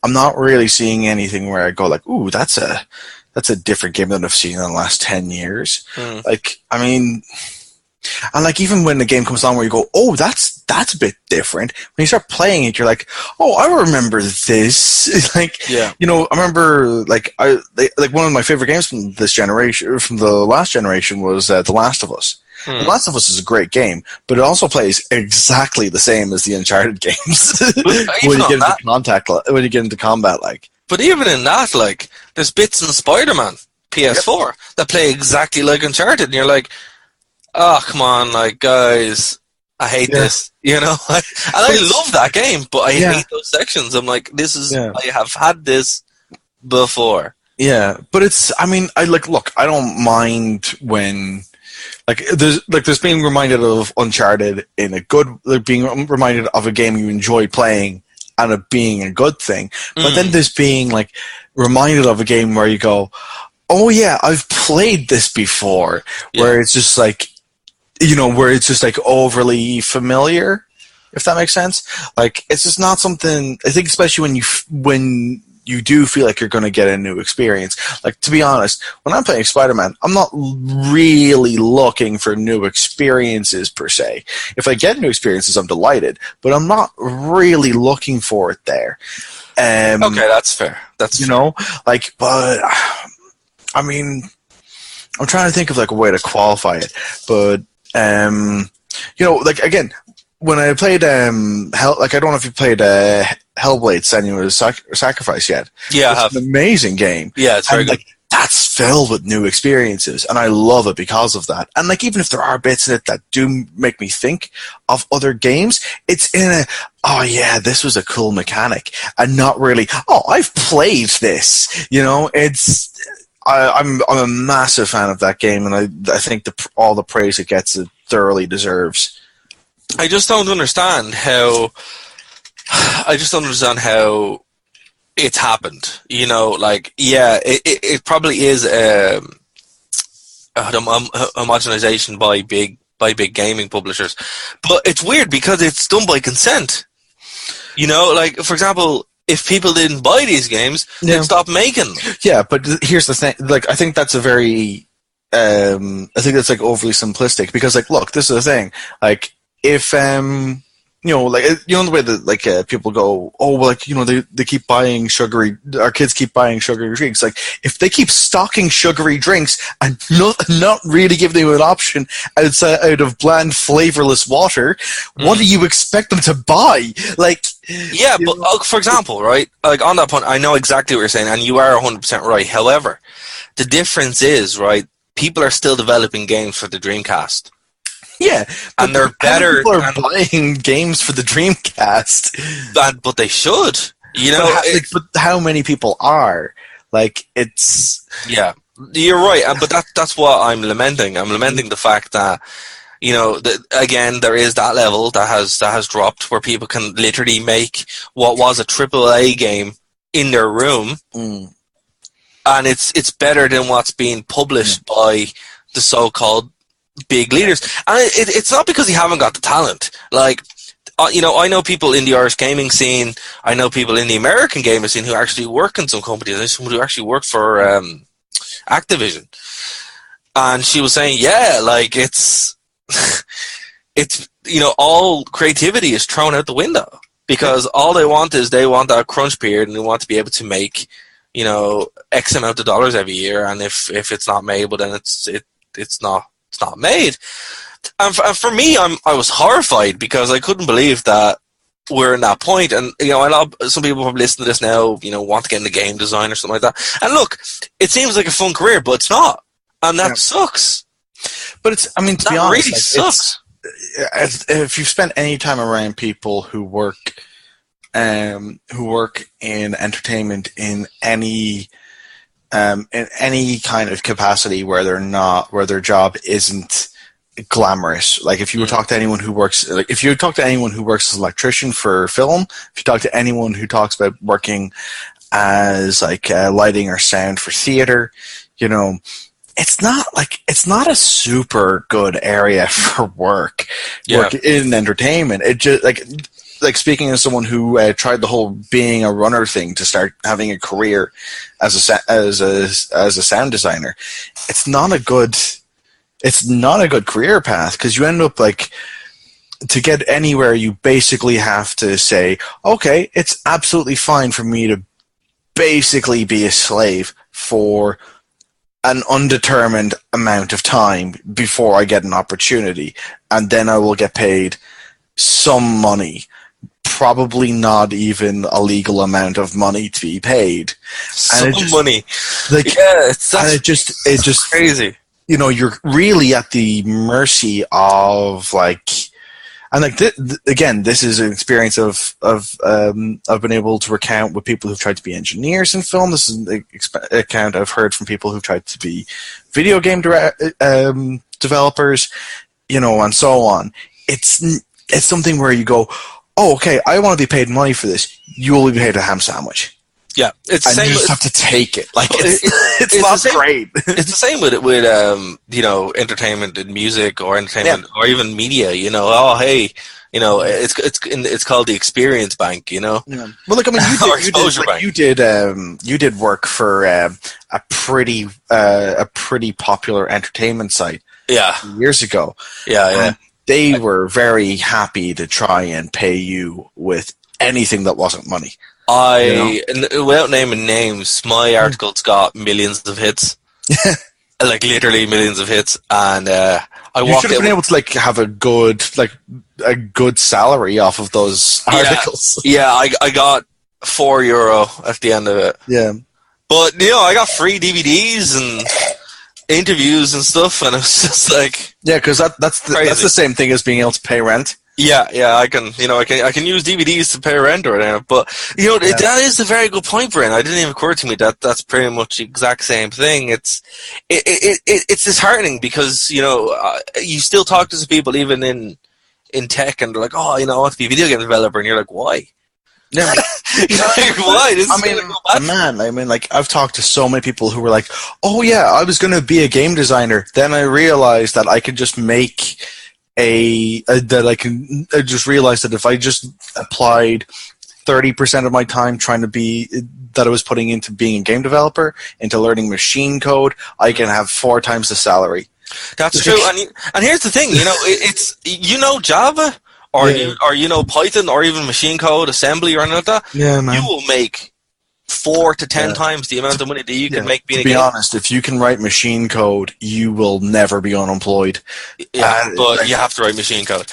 I'm not really seeing anything where I go like, ooh, that's a different game than I've seen in the last 10 years. Like, I mean, and like even when the game comes along where you go, oh, that's a bit different. When you start playing it, you're like, oh, I remember this. Like, you know, I remember like one of my favorite games from this generation, from the last generation, was The Last of Us. The Last of Us is a great game, but it also plays exactly the same as the Uncharted games when you get into combat, like. But even in that, like, there's bits in Spider-Man PS4 that play exactly like Uncharted, and you're like, oh, come on, like, guys, I hate this, you know? And I love that game, but I hate those sections. I'm like, this is, I have had this before. Yeah, but it's, I mean, I don't mind when, there's being reminded of Uncharted in a good, like being reminded of a game you enjoy playing and it being a good thing. But then there's being like reminded of a game where you go, oh yeah, I've played this before, where it's just like, you know, where it's just like overly familiar, if that makes sense. Like, it's just not something, I think, especially when you do feel like you're going to get a new experience. Like, to be honest, when I'm playing Spider-Man, I'm not really looking for new experiences per se. If I get new experiences, I'm delighted, but I'm not really looking for it there. Okay, that's fair. That's, you know, like, but I mean, I'm trying to think of like a way to qualify it, but you know, like, again, when I played I don't know if you played Hellblade: Senua's Sacrifice yet. Yeah, it's an amazing game. Yeah, it's very good. Like, that's filled with new experiences, and I love it because of that. And like, even if there are bits in it that do make me think of other games, it's in a, oh yeah, this was a cool mechanic, and not really, oh, I've played this. You know, it's. I'm a massive fan of that game, and I think all the praise it gets, it thoroughly deserves. I just don't understand how it's happened. You know, like, yeah, it probably is a homogenization by big gaming publishers, but it's weird because it's done by consent. You know, like, for example, if people didn't buy these games, they'd stop making them. Yeah, but here's the thing. Like, I think that's a very, I think that's like overly simplistic because, like, look, this is the thing. Like, if you know, like, you know, the way that, like, people go, oh, well, like, you know, they keep buying our kids keep buying sugary drinks. Like, if they keep stocking sugary drinks and not really giving them an option out of bland, flavorless water, what do you expect them to buy? Like, yeah, but for example, right, like, on that point, I know exactly what you're saying, and you are 100% right. However, the difference is, right, people are still developing games for the Dreamcast. Yeah, and they're better. People are buying games for the Dreamcast, but they should. You know, but how many people are? Like, it's you're right. But that's what I'm lamenting. I'm lamenting the fact that, you know, again, there is that level that has dropped where people can literally make what was a AAA game in their room, and it's better than what's being published by the so-called big leaders. And it's not because you haven't got the talent. Like, you know, I know people in the Irish gaming scene, I know people in the American gaming scene who actually work in some companies. There's someone who actually worked for Activision, and she was saying, yeah, like, it's you know, all creativity is thrown out the window because all they want is they want that crunch period and they want to be able to make, you know, X amount of dollars every year, and if it's not made, well, then it's not made. And for me, I was horrified because I couldn't believe that we're in that point. And, you know, I know some people probably listen to this now, you know, want to get into game design or something like that. And look, it seems like a fun career, but it's not. And that sucks. But it's, I mean, to be honest, really sucks. If you've spent any time around people who work in entertainment in any kind of capacity where their job isn't glamorous. Like, if you talk to anyone who works, like, if you talk to anyone who works as an electrician for film, if you talk to anyone who talks about working as like lighting or sound for theater, you know, it's not a super good area for work in entertainment. It just like speaking as someone who tried the whole being a runner thing to start having a career as a sound designer, it's not a good career path because you end up, like, to get anywhere you basically have to say, okay, it's absolutely fine for me to basically be a slave for an undetermined amount of time before I get an opportunity, and then I will get paid some money. Probably not even a legal amount of money to be paid. Money. Like, it just crazy. You know, you're really at the mercy of, like, and like again, this is an experience I've been able to recount with people who've tried to be engineers in film. This is an account I've heard from people who've tried to be video game developers, you know, and so on. It's something where you go, oh, okay, I want to be paid money for this. You will be paid a ham sandwich. Yeah, it's the and same. You just have to take it. Like, it's not great. It's the same with you know, entertainment and music or entertainment or even media. You know, oh, hey, you know, it's called the Experience Bank. You know. Yeah. Well, look, I mean, you did work for a pretty popular entertainment site. Yeah. Years ago. Yeah. They were very happy to try and pay you with anything that wasn't money. Without naming names, my article's got millions of hits. Like, literally millions of hits. And you should have been able to, like, have a good salary off of those articles. Yeah, I got €4 at the end of it. Yeah. But, you know, I got free DVDs and interviews and stuff, and it's just like, yeah, because that's the same thing as being able to pay rent. Yeah, I can use DVDs to pay rent or whatever. But, you know, that is a very good point, Brian. It didn't even occur to me that that's pretty much the exact same thing. It's disheartening because, you know, you still talk to some people even in tech, and they're like, oh, you know, I want to be a video game developer, and you're like, why? Yeah, like, why? I mean, like, I've talked to so many people who were like, oh yeah, I was going to be a game designer. Then I realized that I could just I just realized that if I just applied 30% of my time that I was putting into being a game developer, into learning machine code, I can have 4 times the salary. That's true. And here's the thing, it's Java or Python or even machine code, assembly or anything like that. Yeah, man. You will make 4 to 10 times the amount of money that you can make being a game. To be game. honest, if you can write machine code, you will never be unemployed. Yeah, but you have to write machine code.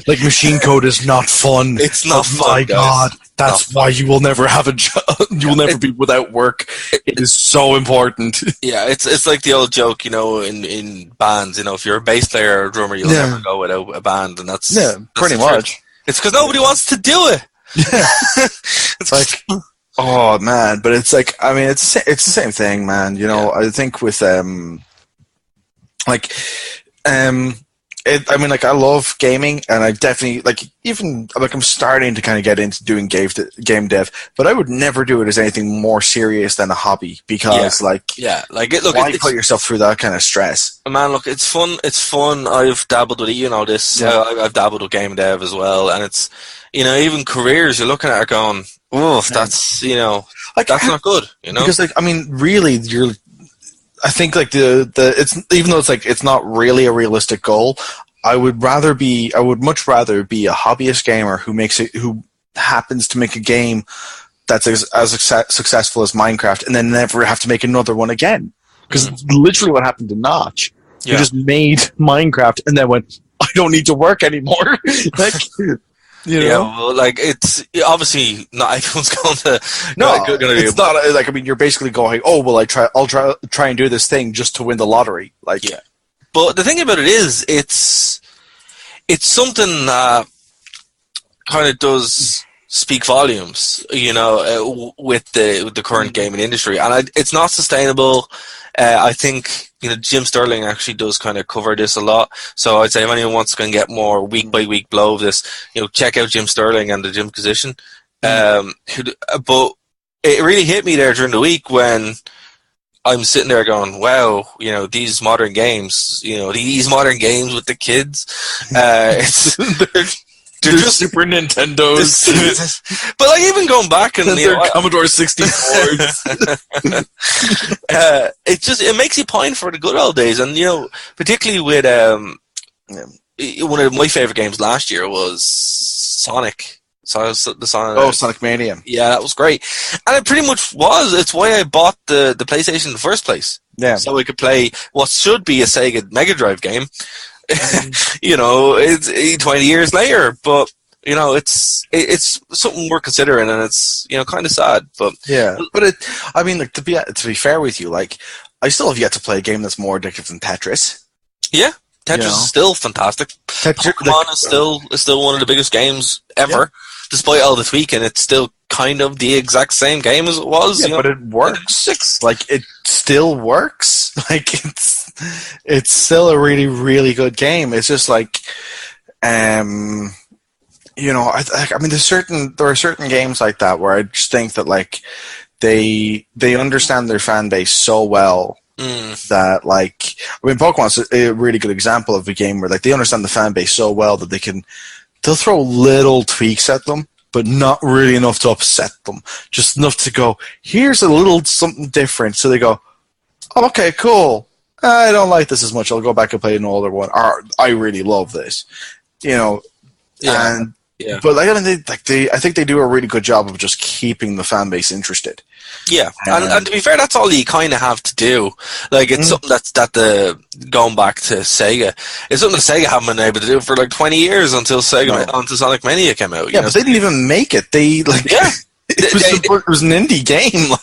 Like machine code is not fun. It's not fun. My God, that's why you will never have a job. You will never be without work. It is so important. Yeah, it's like the old joke, in bands. If you're a bass player or a drummer, you'll never go without a band, and that's pretty much. It's because nobody wants to do it. Yeah, it's like. Oh man, but it's like, I mean, it's the same thing, man. I think with I I love gaming, and I definitely I'm starting to kind of get into doing game dev, but I would never do it as anything more serious than a hobby because why put yourself through that kind of stress? Man, look, it's fun. It's fun. I've dabbled with it. This. Yeah. I've dabbled with game dev as well, and it's even careers you're looking at are going, oh, that's that's not good. Because really, I think it's even though it's not really a realistic goal. I would much rather be a hobbyist gamer who happens to make a game that's as successful as Minecraft, and then never have to make another one again. Because literally, what happened to Notch? He just made Minecraft and then went, I don't need to work anymore. It's obviously not everyone's going to. It's not you're basically going, oh well, I'll try and do this thing just to win the lottery. But the thing about it is, it's something that kind of does speak volumes, with the current gaming industry, and it's not sustainable. I think Jim Sterling actually does kind of cover this a lot. So I'd say if anyone wants to get more week by week blow of this, check out Jim Sterling and the Jimquisition. But it really hit me there during the week when I'm sitting there going, wow, these modern games, these modern games with the kids, they're just Super Nintendos. But even going back and Commodore 64s. It makes you pine for the good old days, and particularly with one of my favorite games last year was Sonic. Sonic Mania. Yeah, that was great, and it pretty much was. It's why I bought the PlayStation in the first place. Yeah, so we could play what should be a Sega Mega Drive game. It's 20 years later, but it's something worth considering, and it's kind of sad, but but to be fair with you, I still have yet to play a game that's more addictive than Tetris. Yeah, Tetris is still fantastic. Pokemon is still one of the biggest games ever, despite all the tweaking. It's still kind of the exact same game as it was. Yeah, but it works. It still works. It's still a really, really good game. It's just there are certain games like that where I just think that they understand their fan base so well that Pokemon's a really good example of a game where they understand the fan base so well that they'll throw little tweaks at them, but not really enough to upset them. Just enough to go, here's a little something different. So they go, oh, okay, cool. I don't like this as much. I'll go back and play an older one. Or I really love this, But I think they do a really good job of just keeping the fan base interested. Yeah, and to be fair, that's all you kind of have to do. It's something going back to Sega. It's something that Sega haven't been able to do for 20 years until Sonic Mania came out. Yeah, but they didn't even make it. It was an indie game,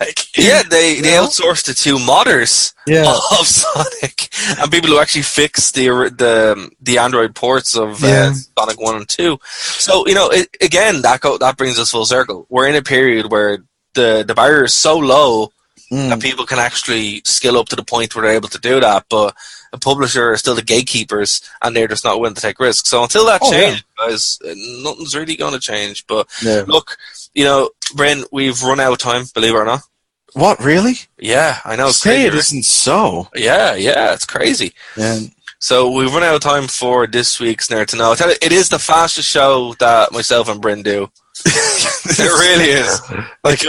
they outsourced it to modders of Sonic and people who actually fixed the Android ports of Sonic 1 and 2. So again, that brings us full circle. We're in a period where the barrier is so low that people can actually skill up to the point where they're able to do that, but a publisher are still the gatekeepers, and they're just not willing to take risks. So until that changes, guys, nothing's really going to change. But look, Bryn, we've run out of time, believe it or not. What, really? Yeah, I know. Say it isn't so. Yeah, it's crazy. Yeah. So we've run out of time for this week's Nerd to Know. I tell you, it is the fastest show that myself and Bryn do. It really is. Like,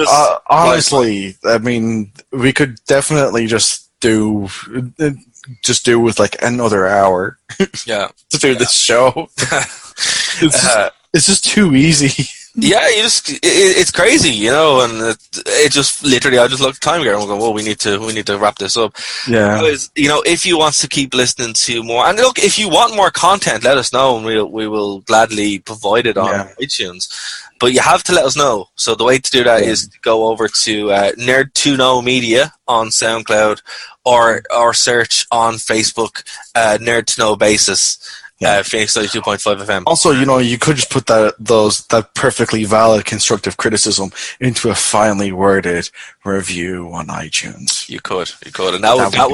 honestly, I mean, we could definitely just do with like another hour. Yeah, to do this show. It's just too easy. Yeah, it's crazy, you know, and it just literally, I just looked at the time here and go, well, we need to wrap this up. Yeah. Because, you know, if you want to keep listening to more, and look, if you want more content, let us know, and we will gladly provide it on iTunes. But you have to let us know. So the way to do that is to go over to Nerd to Know Media on SoundCloud, or search on Facebook Nerd to Know Basis. Phoenix 92.5 FM. Also, you know, you could just put that perfectly valid constructive criticism into a finely worded review on iTunes. You could, and that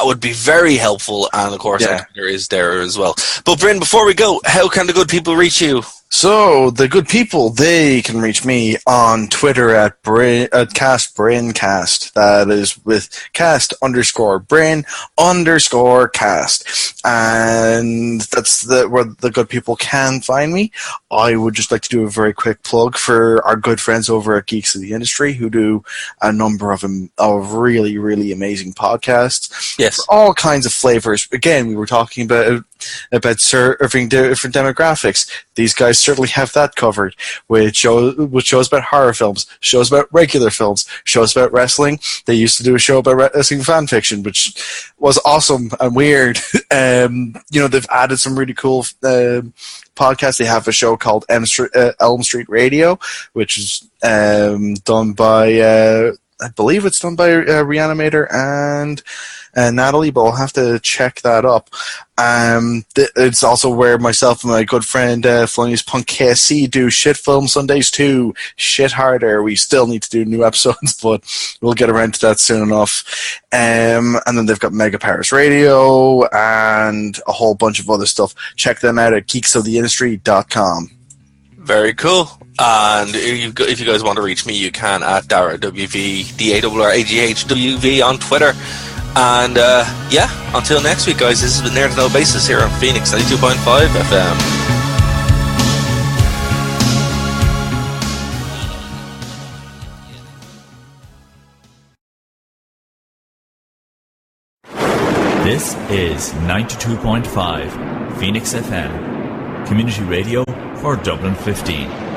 would be very helpful. And of course, there is there as well. But Bryn, before we go, how can the good people reach you? So, the good people, they can reach me on Twitter at CastBrainCast. That is with cast_Brain_cast. And that's where the good people can find me. I would just like to do a very quick plug for our good friends over at Geeks of the Industry, who do a number of really, really amazing podcasts. Yes. For all kinds of flavors. Again, we were talking about serving different demographics. These guys certainly have that covered, with shows about horror films, shows about regular films, shows about wrestling. They used to do a show about wrestling fan fiction, which was awesome and weird. You know, they've added some really cool podcasts. They have a show called Elm Street Radio, which is done by I believe it's done by Reanimator and Natalie, but I'll have to check that up. It's also where myself and my good friend Flonius Punk KSC do Shit Film Sundays too. Shit harder. We still need to do new episodes, but we'll get around to that soon enough. And then they've got Mega Paris Radio and a whole bunch of other stuff. Check them out at geeksoftheindustry.com. Very cool. And if you guys want to reach me, you can at DarraWV, DarraGHWV on Twitter. And until next week, guys, this has been Nerd to Know Basis here on Phoenix 92.5 FM. This is 92.5 Phoenix FM, community radio for Dublin 15.